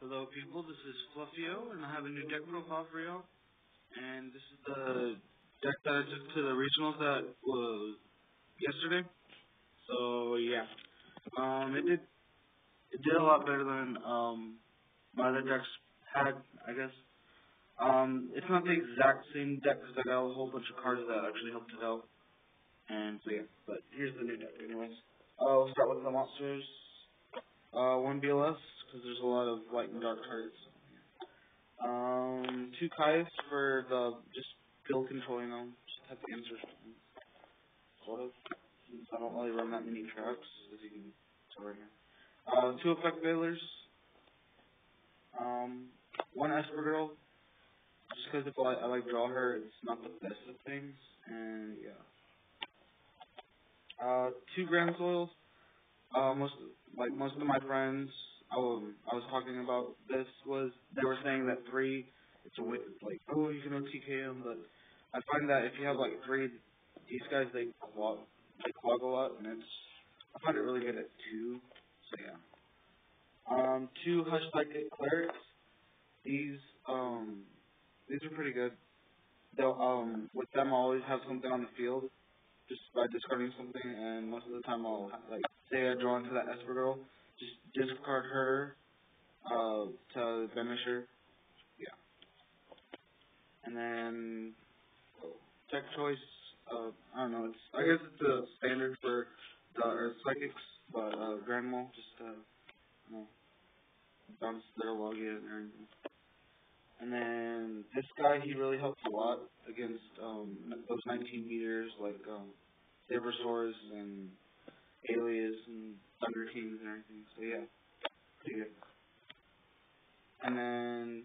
Hello people, this is Fluffio, and I have a new deck profile for y'all. And this is the deck that I took to the regionals that was yesterday. So yeah, it did a lot better than my other decks had, I guess. It's not the exact same deck because I got a whole bunch of cards that actually helped it out. And so yeah, but here's the new deck anyways. I'll start with the monsters. One BLS because there's a lot of light and dark cards. Two Kais for the just field control, just have the answers, sort of. Since I don't really run that many tracks, as you can tell right here. Two Effect Veilers. One Esper Girl, just because if I like draw her, it's not the best of things, and yeah. Two Grandsoils. Most of my friends, I was talking about this they were saying that three, it's a way, oh, you can OTK them, but I find that if you have three, these guys they clog a lot, and I find it really good at two. So yeah. Two Hush Psychic Clerics. These are pretty good. They'll with them I'll always have something on the field just by discarding something, and most of the time I'll say I draw into that Esper Girl, just discard her to banish her. Yeah. And then tech choice, I don't know, I guess it's a standard for the Earth Psychics, but Grandmal, just bounce their Logia and everything. And then this guy, he really helps a lot against those 19 meters like Sabersaurs and Alias and Thunder Kings and everything. So yeah, pretty good. And then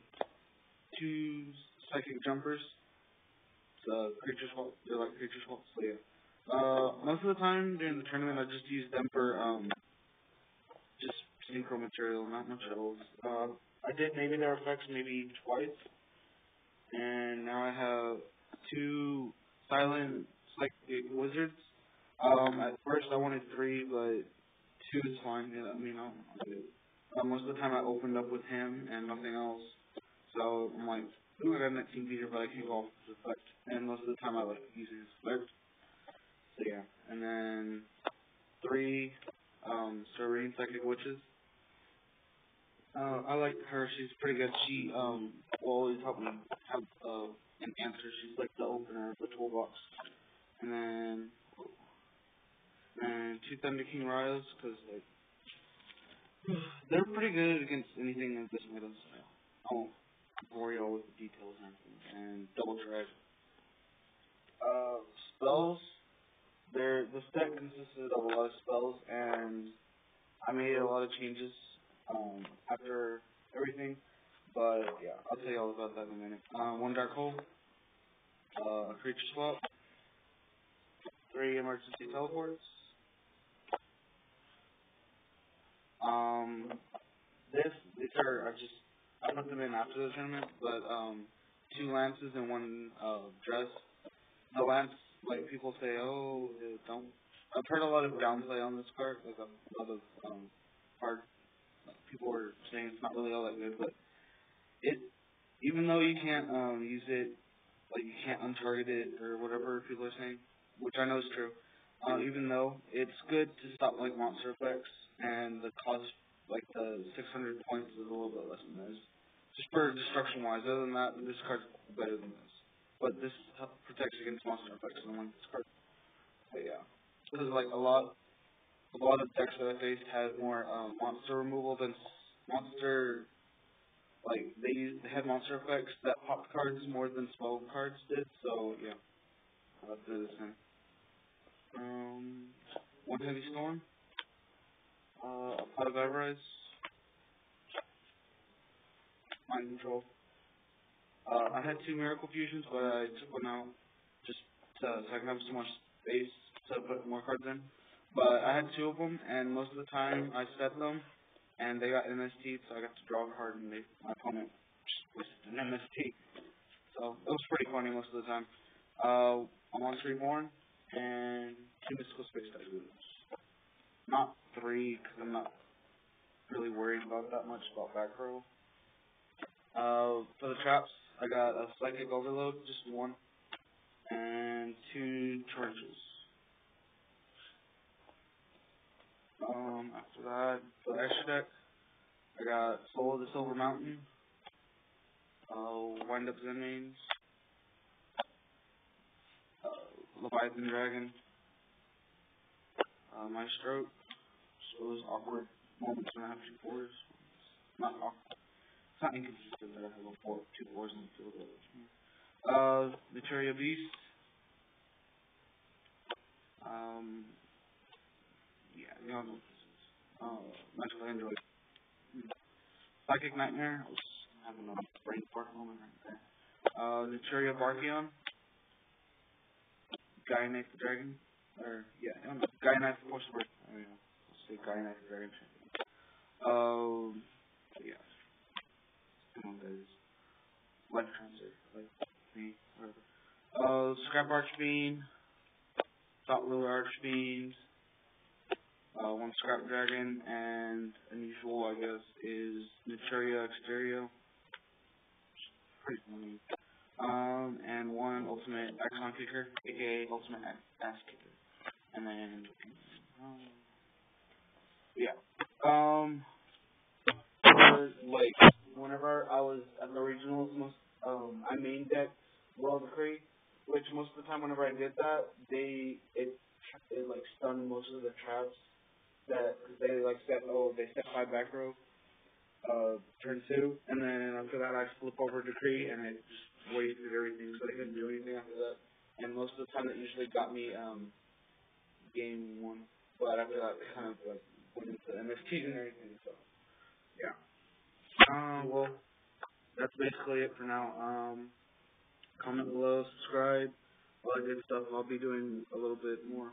two Psychic Jumpers. Creature swap. They're like creature swaps. So yeah. Most of the time during the tournament, I just use them for just synchro material, not much else. I did maybe their effects maybe twice, and now I have two Silent Psychic Wizards. At first I wanted three, but two is fine. Yeah, I'll do it. Most of the time I opened up with him and nothing else. So I'm like, ooh, I got a 19 beater, but I can't go off his effect. And most of the time I like using his effect. So yeah. And then three Serene Psychic Witches. I like her. She's pretty good. She will always help me have an answer. She's like the opener of the toolbox. And then two Thunder King Rios, because they're pretty good against anything that this meta. So I won't bore you all with the details and everything. And double drag. Spells. This deck consisted of a lot of spells, and I made a lot of changes after everything, but yeah, I'll tell you all about that in a minute. One Dark Hole, a creature swap, three emergency teleports. These are I put them in after the tournament, but two lances and one dress. The lance, people say, oh, don't. I've heard a lot of downplay on this card, a lot of hard. People were saying it's not really all that good, but even though you can't use it, you can't untarget it or whatever people are saying, which I know is true. Even though it's good to stop monster effects, and the cost, the 600 points is a little bit less than this. Just for destruction wise, other than that, this card's better than this. But this protects against monster effects, and this card. But yeah, because a lot of decks that I faced had more monster removal than monster. They had monster effects that popped cards more than spell cards did. So yeah, I'll do the same. One Heavy Storm, a Pot of Vibrise, Mind Control. I had two Miracle Fusions, but I took one out just so I can have some more space to put more cards in. But I had two of them, and most of the time I set them, and they got MST, so I got to draw a card, and my opponent wasted an MST. So it was pretty funny most of the time. A Monster Reborn, and two Mystical Space Typhoons. Not three, because I'm not really worried about that much about back row. For the traps, I got a psychic overload, just one, and 2 torches. After that, for the extra deck, I got Soul of the Silver Mountain, Wind Up Zen Mains, Leviathan Dragon, Maestro. So those awkward moments when I have 2 fours. Not awkward. It's not inconsistent that I have 2 fours in the field. Materia Beast. Yeah, you know what this is. Magical Android. Psychic Nightmare. I was having a brain fart moment right there. Materia Barkion. Guy the Dragon. Yeah, I don't know. Guy the Force Word. I don't know. Let's say Guy the Dragon. Yeah. Come on, guys. Life Transfer. Like me, whatever. Scrap Archfiend. Thought Wheeler Archfiend. 1 Scrap Dragon, and unusual, I guess, is Materia Exterio. Pretty funny. And 1 Ultimate Axon Kicker, aka Ultimate Ass Kicker. And then, yeah. Like, whenever I was at the regionals, I main decked World Decree, which most of the time whenever I did that, it like stunned most of the traps that they like they set 5 back row, turn 2, and then after that I flip over Decree and it just wasted everything, so I couldn't do anything after that. And most of the time it usually got me game 1, but after that it kind of like went into MSTs and everything. So yeah. Well, that's basically it for now. Comment below, subscribe, all that good stuff. I'll be doing a little bit more.